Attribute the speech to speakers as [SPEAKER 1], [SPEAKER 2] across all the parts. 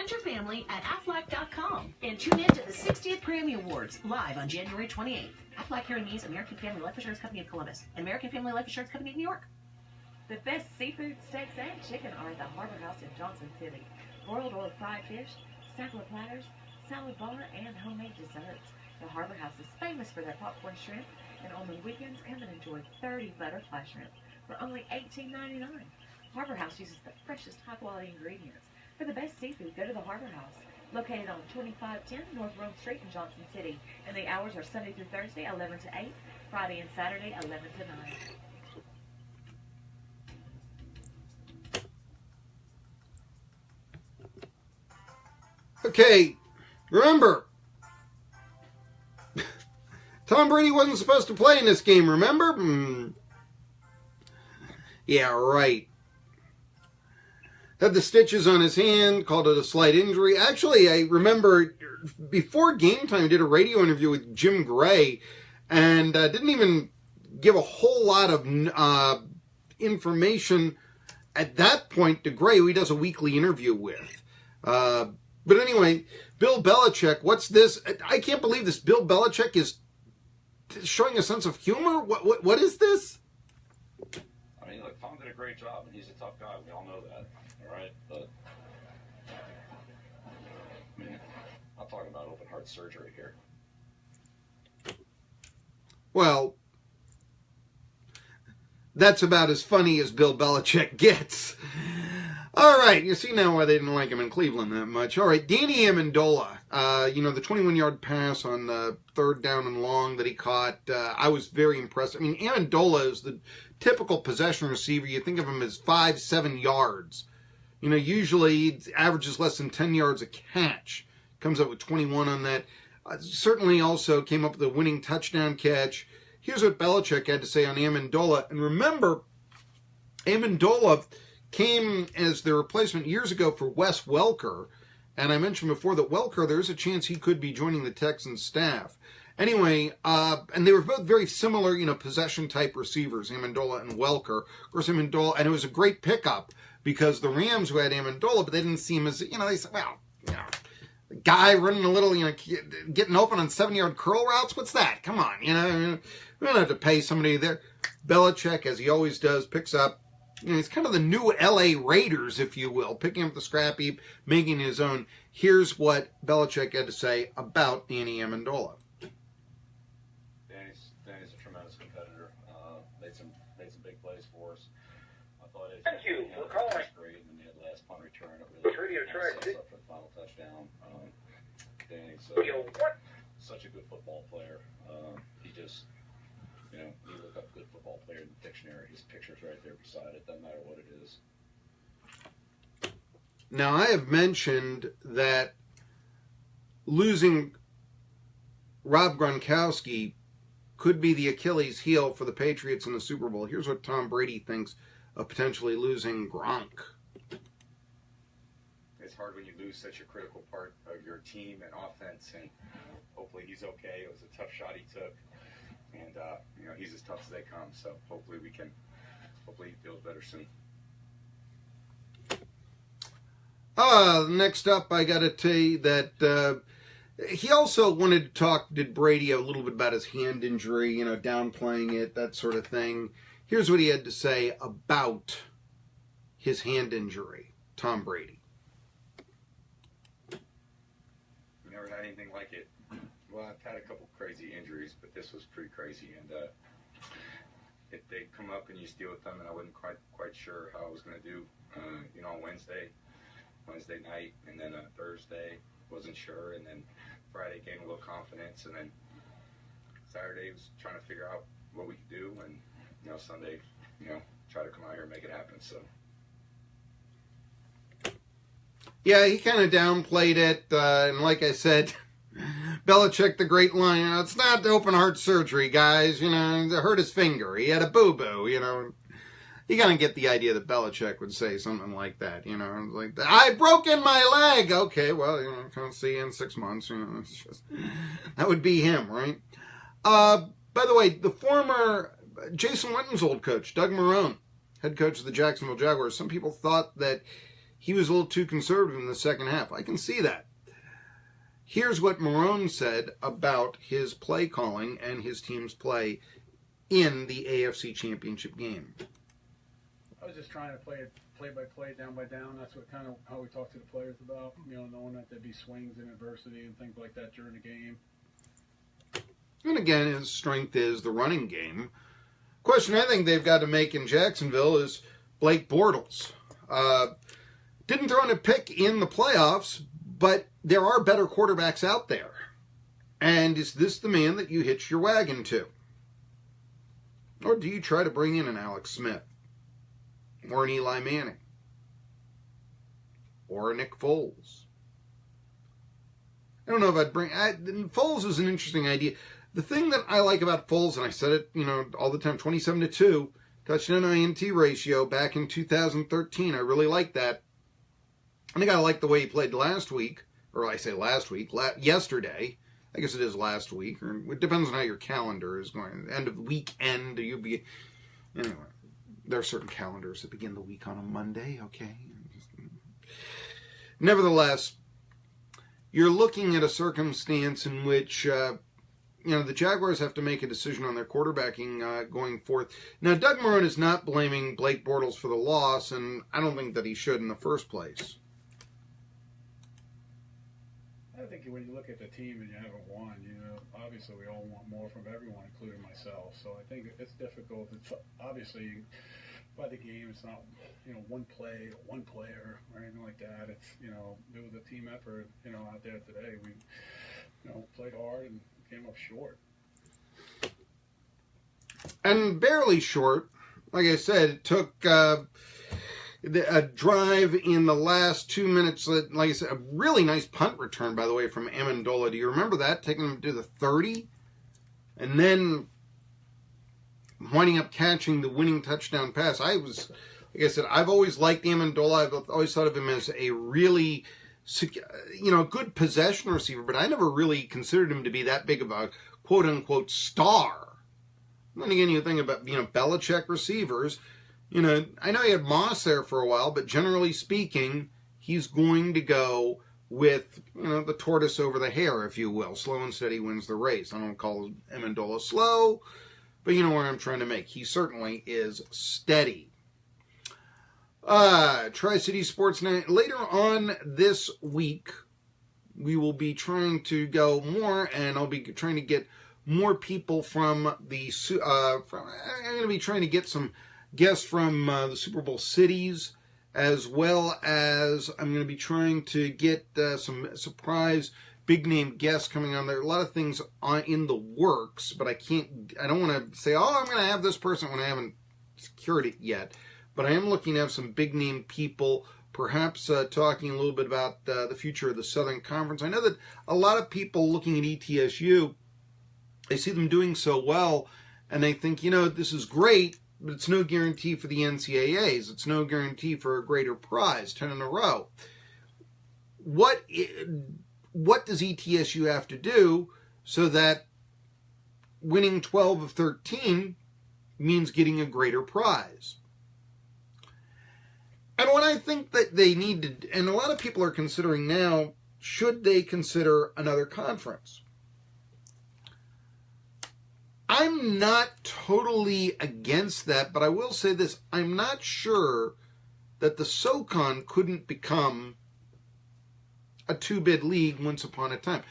[SPEAKER 1] and your family at Aflac.com. And tune in to the 60th Grammy Awards live on January 28th. Aflac here means American Family Life Insurance Company of Columbus and American Family Life Insurance Company of New York.
[SPEAKER 2] The best seafood, steaks, and chicken are at the Harbor House in Johnson City. Broiled or fried fish, sapler platters, salad bar, and homemade desserts. The Harbor House is famous for their popcorn shrimp, and on the weekends, come and enjoy 30 butterfly shrimp for only $18.99. Harbor House uses the freshest, high-quality ingredients. For the best seafood, go to the Harbor House, located on 2510 North Rome Street in Johnson City. And the hours are Sunday through Thursday, 11 to 8, Friday and Saturday, 11 to 9.
[SPEAKER 3] Okay, remember, Tom Brady wasn't supposed to play in this game, remember? Yeah, right. Had the stitches on his hand, called it a slight injury. Actually, I remember before game time, I did a radio interview with Jim Gray, and didn't even give a whole lot of information at that point to Gray, who he does a weekly interview with. But anyway, Bill Belichick, what's this? I can't believe this. Bill Belichick is showing a sense of humor? What is this?
[SPEAKER 4] I mean, look, Tom did a great job, and he's a tough guy. We all know that, all right? But, I mean, I'm talking about open heart surgery here.
[SPEAKER 3] Well, that's about as funny as Bill Belichick gets. All right, you see now why they didn't like him in Cleveland that much. All right, Danny Amendola, the 21-yard pass on the third down and long that he caught, I was very impressed. I mean, Amendola is the typical possession receiver. You think of him as 5-7 yards. Usually he averages less than 10 yards a catch. Comes up with 21 on that. Certainly also came up with a winning touchdown catch. Here's what Belichick had to say on Amendola. And remember, Amendola came as the replacement years ago for Wes Welker. And I mentioned before that Welker, there's a chance he could be joining the Texans staff. Anyway, and they were both very similar, possession-type receivers, Amendola and Welker. Of course, Amendola, and it was a great pickup because the Rams who had Amendola, but they didn't see him as, they said, well, the guy running a little, getting open on 7-yard curl routes, what's that? Come on, we don't have to pay somebody there. Belichick, as he always does, picks up. He's kind of the new LA Raiders, if you will, picking up the scrap heap, making his own. Here's what Belichick had to say about Danny Amendola.
[SPEAKER 4] Danny's a tremendous competitor. Made some big plays for us. I thought it.
[SPEAKER 5] Thank you for calling.
[SPEAKER 4] Was great, and then he had the last punt return. It really set us up for the final touchdown. Danny's such a good football player. He just. You look up good football player in the dictionary, his picture's right there beside it, doesn't matter what it is.
[SPEAKER 3] Now, I have mentioned that losing Rob Gronkowski could be the Achilles heel for the Patriots in the Super Bowl. Here's what Tom Brady thinks of potentially losing Gronk.
[SPEAKER 4] It's hard when you lose such a critical part of your team and offense, and hopefully he's okay. It was a tough shot he took. And, he's as tough as they come, so hopefully he feels better soon.
[SPEAKER 3] Next up, I got to tell you that he also wanted to did Brady a little bit about his hand injury, downplaying it, that sort of thing. Here's what he had to say about his hand injury, Tom Brady.
[SPEAKER 4] We never had anything like it. Well, I've had a couple crazy injuries, but this was pretty crazy. And if they come up and you deal with them, and I wasn't quite sure how I was going to do, on Wednesday night, and then Thursday, wasn't sure, and then Friday gained a little confidence, and then Saturday was trying to figure out what we could do, and Sunday, try to come out here and make it happen. So.
[SPEAKER 3] Yeah, he kind of downplayed it, and like I said. Belichick, the great line, it's not open heart surgery, guys, it hurt his finger, he had a boo-boo, You gotta get the idea that Belichick would say something like that, like, I've broken my leg! Okay, well, can't see you in 6 months, it's just, that would be him, right? By the way, the former Jason Witten's old coach, Doug Marrone, head coach of the Jacksonville Jaguars, some people thought that he was a little too conservative in the second half. I can see that. Here's what Marone said about his play calling and his team's play in the AFC Championship game.
[SPEAKER 5] I was just trying to play it play by play, down by down. That's what kind of how we talk to the players about, knowing that there'd be swings and adversity and things like that during the game.
[SPEAKER 3] And again, his strength is the running game. Question I think they've got to make in Jacksonville is Blake Bortles. Didn't throw in a pick in the playoffs, but there are better quarterbacks out there. And is this the man that you hitch your wagon to? Or do you try to bring in an Alex Smith? Or an Eli Manning? Or a Nick Foles? I don't know if I'd bring... Foles is an interesting idea. The thing that I like about Foles, and I said it, all the time, 27-2, touchdown INT ratio back in 2013. I really like that. I think I like the way he played last week, or I say last week, yesterday. I guess it is last week, or it depends on how your calendar is going. End of weekend, anyway, there are certain calendars that begin the week on a Monday, okay? Nevertheless, you're looking at a circumstance in which, the Jaguars have to make a decision on their quarterbacking going forth. Now, Doug Marone is not blaming Blake Bortles for the loss, and I don't think that he should in the first place.
[SPEAKER 5] I think when you look at the team and you haven't won, obviously we all want more from everyone, including myself. So I think it's difficult. It's obviously by the game, it's not one play, one player, or anything like that. It's it was a team effort. Out there today, we played hard and came up short.
[SPEAKER 3] And barely short. Like I said, it took a drive in the last 2 minutes. Like I said, a really nice punt return, by the way, from Amendola. Do you remember that? Taking him to the 30? And then winding up catching the winning touchdown pass. Like I said, I've always liked Amendola. I've always thought of him as a really, good possession receiver, but I never really considered him to be that big of a quote-unquote star. And then again, you think about, Belichick receivers. I know he had Moss there for a while, but generally speaking, he's going to go with, the tortoise over the hare, if you will. Slow and steady wins the race. I don't call Amendola slow, but you know where I'm trying to make. He certainly is steady. Tri-City Sports Night. Later on this week, we will be trying to go more, and I'll be trying to get more people from the... I'm going to be trying to get some guests from the Super Bowl cities, as well as I'm going to be trying to get some surprise big-name guests coming on. There are a lot of things in the works, but I don't want to say, I'm going to have this person when I haven't secured it yet. But I am looking to have some big-name people, perhaps talking a little bit about the future of the Southern Conference. I know that a lot of people looking at ETSU, they see them doing so well, and they think, this is great, but it's no guarantee for the NCAAs. It's no guarantee for a greater prize, 10 in a row. What does ETSU have to do so that winning 12 of 13 means getting a greater prize? And what I think that they need to, and a lot of people are considering now, should they consider another conference? I'm not totally against that, but I will say this. I'm not sure that the SoCon couldn't become a two-bid league once upon a time.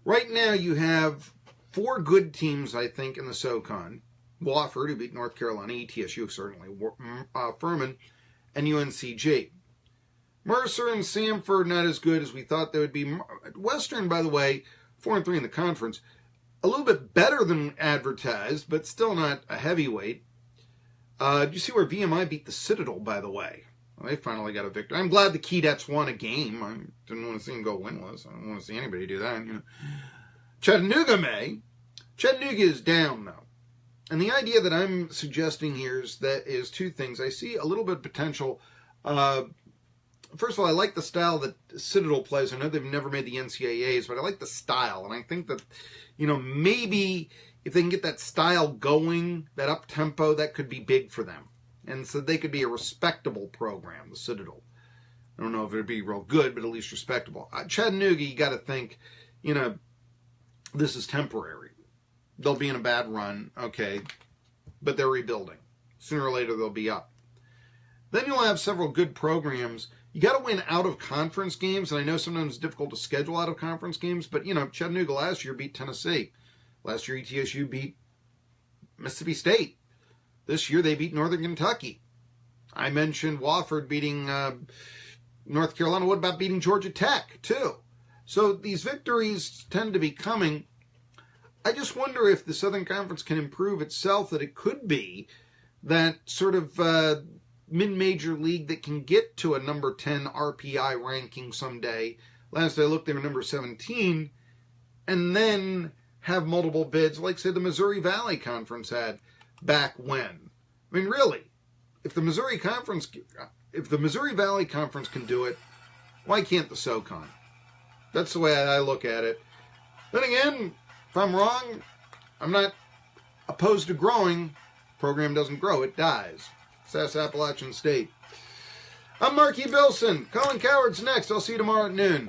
[SPEAKER 3] Right now you have 4 good teams, I think, in the SoCon. Wofford, who beat North Carolina, ETSU certainly, Furman, and UNCG. Mercer and Samford, not as good as we thought they would be. Western, by the way, 4-3 in the conference. A little bit better than advertised, but still not a heavyweight. Did you see where VMI beat the Citadel, by the way? Well, they finally got a victory. I'm glad the Keydets won a game. I didn't want to see them go winless. I don't want to see anybody do that. Chattanooga may. Chattanooga is down, though. And the idea that I'm suggesting here is 2 things. I see a little bit of potential. First of all, I like the style that Citadel plays. I know they've never made the NCAAs, but I like the style. And I think that, maybe if they can get that style going, that up-tempo, that could be big for them. And so they could be a respectable program, the Citadel. I don't know if it'd be real good, but at least respectable. Chattanooga, you got to think, this is temporary. They'll be in a bad run, okay, but they're rebuilding. Sooner or later, they'll be up. Then you'll have several good programs. You got to win out-of-conference games, and I know sometimes it's difficult to schedule out-of-conference games, but, Chattanooga last year beat Tennessee. Last year, ETSU beat Mississippi State. This year, they beat Northern Kentucky. I mentioned Wofford beating North Carolina. What about beating Georgia Tech, too? So these victories tend to be coming. I just wonder if the Southern Conference can improve itself, that it could be that sort of mid-major league that can get to a number 10 RPI ranking someday. Last I looked, they were number 17. And then have multiple bids, like, say, the Missouri Valley Conference had back when. I mean, really, if the Missouri Valley Conference can do it, why can't the SoCon? That's the way I look at it. Then again, if I'm wrong, I'm not opposed to growing. Program doesn't grow, it dies. Sass Appalachian State. I'm Marky Billson. Colin Coward's next. I'll see you tomorrow at noon.